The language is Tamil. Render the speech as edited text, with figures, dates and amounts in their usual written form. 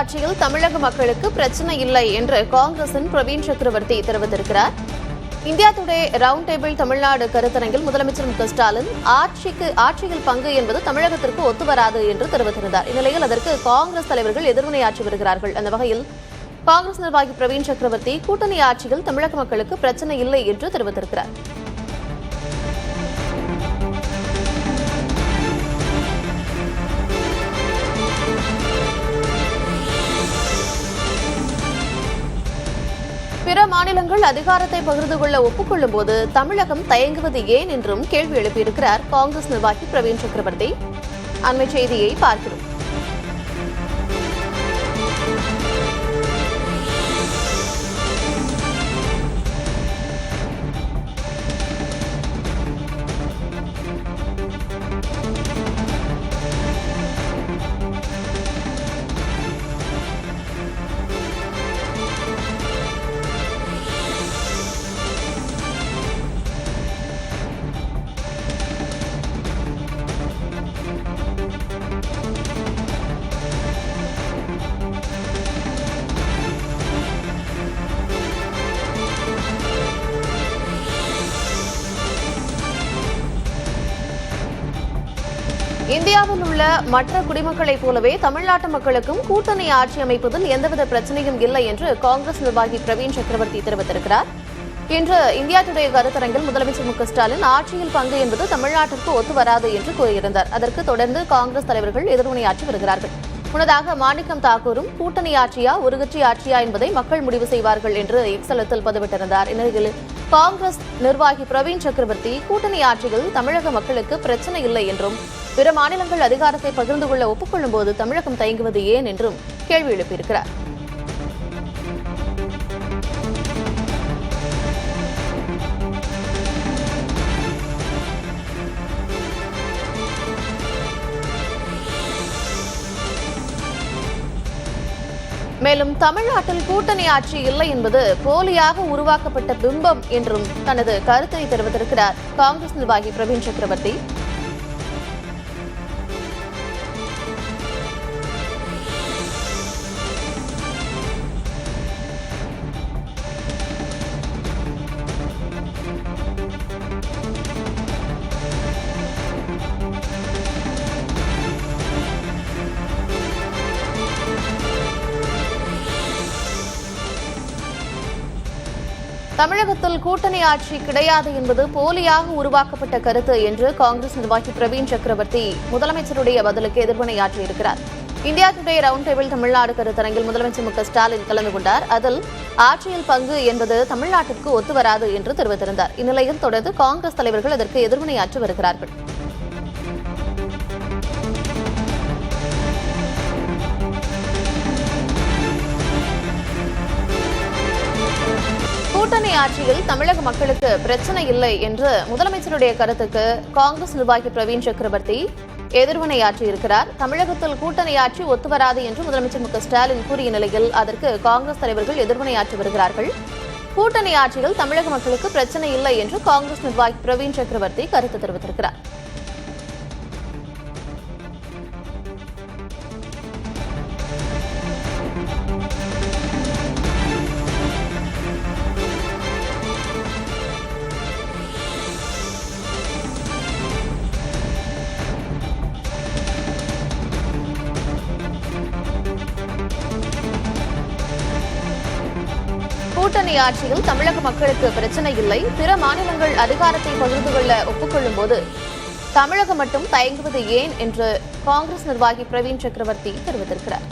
ஆட்சியில் தமிழக மக்களுக்கு பிரச்சனை இல்லை என்று காங்கிரசின் பிரவீன் சக்கரவர்த்தி தெரிவித்திருக்கிறார். India Today round table Tamil Nadu கருத்தரங்கில் முதலமைச்சர் மு.க.ஸ்டாலின் ஆட்சியில் பங்கு என்பது தமிழகத்திற்கு ஒத்துவராது என்று தெரிவித்திருந்தார். இந்நிலையில் அதற்கு காங்கிரஸ் தலைவர்கள் எதிர்வினையாற்றி வருகிறார்கள். அந்த வகையில் காங்கிரஸ் நிர்வாகி பிரவீன் சக்கரவர்த்தி கூட்டணி ஆட்சியில் தமிழக மக்களுக்கு பிரச்சனை இல்லை என்று தெரிவித்திருக்கிறார். பிற மாநிலங்கள் அதிகாரத்தை பகிர்ந்து கொள்ள ஒப்புக்கொள்ளும் போது தமிழகம் தயங்குவது ஏன் என்றும் கேள்வி எழுப்பியிருக்கிறார் காங்கிரஸ் நிர்வாகி பிரவீன் சக்கரவர்த்தி. அண்மை செய்தியை பார்க்கிறோம். இந்தியாவில் உள்ள மற்ற குடிமக்களைப் போலவே தமிழ்நாட்டு மக்களுக்கும் கூட்டணி ஆட்சி அமைப்பதில் எந்தவித பிரச்சனையும் இல்லை என்று காங்கிரஸ் நிர்வாகி பிரவீன் சக்கரவர்த்தி தெரிவித்திருக்கிறார். இன்று இந்தியா டுடே கருத்தரங்கில் முதலமைச்சர் மு.க.ஸ்டாலின் ஆட்சியில் பங்கு என்பது தமிழ்நாட்டிற்கு ஒத்துவராது என்று கூறியிருந்தார். அதற்கு தொடர்ந்து காங்கிரஸ் தலைவர்கள் எதிர்வினையாற்றி வருகிறார்கள். முன்னதாக மாணிக்கம் தாக்கூரும் கூட்டணி ஆட்சியா ஒரு கட்சி ஆட்சியா என்பதை மக்கள் முடிவு செய்வார்கள் என்று எக்ஸலத்தில் பதிவிட்டிருந்தார். இந்நிலையில் காங்கிரஸ் நிர்வாகி பிரவீன் சக்கரவர்த்தி கூட்டணி ஆட்சியில் தமிழக மக்களுக்கு பிரச்சனை இல்லை என்றும் பிற மாநிலங்கள் அதிகாரத்தை பகிர்ந்து கொள்ள ஒப்புக்கொள்ளும் போது தமிழகம் தயங்குவது ஏன் என்றும் கேள்வி எழுப்பியிருக்கிறார். மேலும் தமிழ்நாட்டில் கூட்டணி ஆட்சி இல்லை என்பது போலியாக உருவாக்கப்பட்ட பிம்பம் என்றும் தனது கருத்தை தெரிவித்திருக்கிறார் காங்கிரஸ் நிர்வாகி பிரவீன் சக்கரவர்த்தி. தமிழகத்தில் கூட்டணி ஆட்சி கிடையாது என்பது போலியாக உருவாக்கப்பட்ட கருத்து என்று காங்கிரஸ் நிர்வாகி பிரவீன் சக்கரவர்த்தி முதலமைச்சருடைய பதிலுக்கு எதிர்வினையாற்றியிருக்கிறார். India Today round table Tamil Nadu கருத்தரங்கில் முதலமைச்சர் மு.க.ஸ்டாலின் கலந்து கொண்டார். அதில் ஆட்சியில் பங்கு என்பது தமிழ்நாட்டிற்கு ஒத்துவராது என்று தெரிவித்திருந்தார். இந்நிலையில் தொடர்ந்து காங்கிரஸ் தலைவர்கள் அதற்கு எதிர்வினையாற்றி வருகிறார்கள். கூட்டணி ஆட்சியில் தமிழக மக்களுக்கு பிரச்சனை இல்லை என்று முதலமைச்சருடைய கருத்துக்கு காங்கிரஸ் நிர்வாகி பிரவீன் சக்கரவர்த்தி எதிர்வினையாற்றியிருக்கிறார். தமிழகத்தில் கூட்டணி ஆட்சி ஒத்துவராது என்று முதலமைச்சர் மு.க.ஸ்டாலின் கூறிய நிலையில் அதற்கு காங்கிரஸ் தலைவர்கள் எதிர்வினையாற்றி வருகிறார்கள். கூட்டணி ஆட்சியில் தமிழக மக்களுக்கு பிரச்சனை இல்லை என்று காங்கிரஸ் நிர்வாகி பிரவீன் சக்கரவர்த்தி கருத்து தெரிவித்திருக்கிறார். கூட்டணி ஆட்சியில் தமிழக மக்களுக்கு பிரச்சனை இல்லை, பிற மாநிலங்கள் அதிகாரத்தை பகிர்ந்து கொள்ள ஒப்புக்கொள்ளும் போது தமிழகம் மட்டும் தயங்குவது ஏன் என்று காங்கிரஸ் நிர்வாகி பிரவீன் சக்கரவர்த்தி தெரிவித்திருக்கிறார்.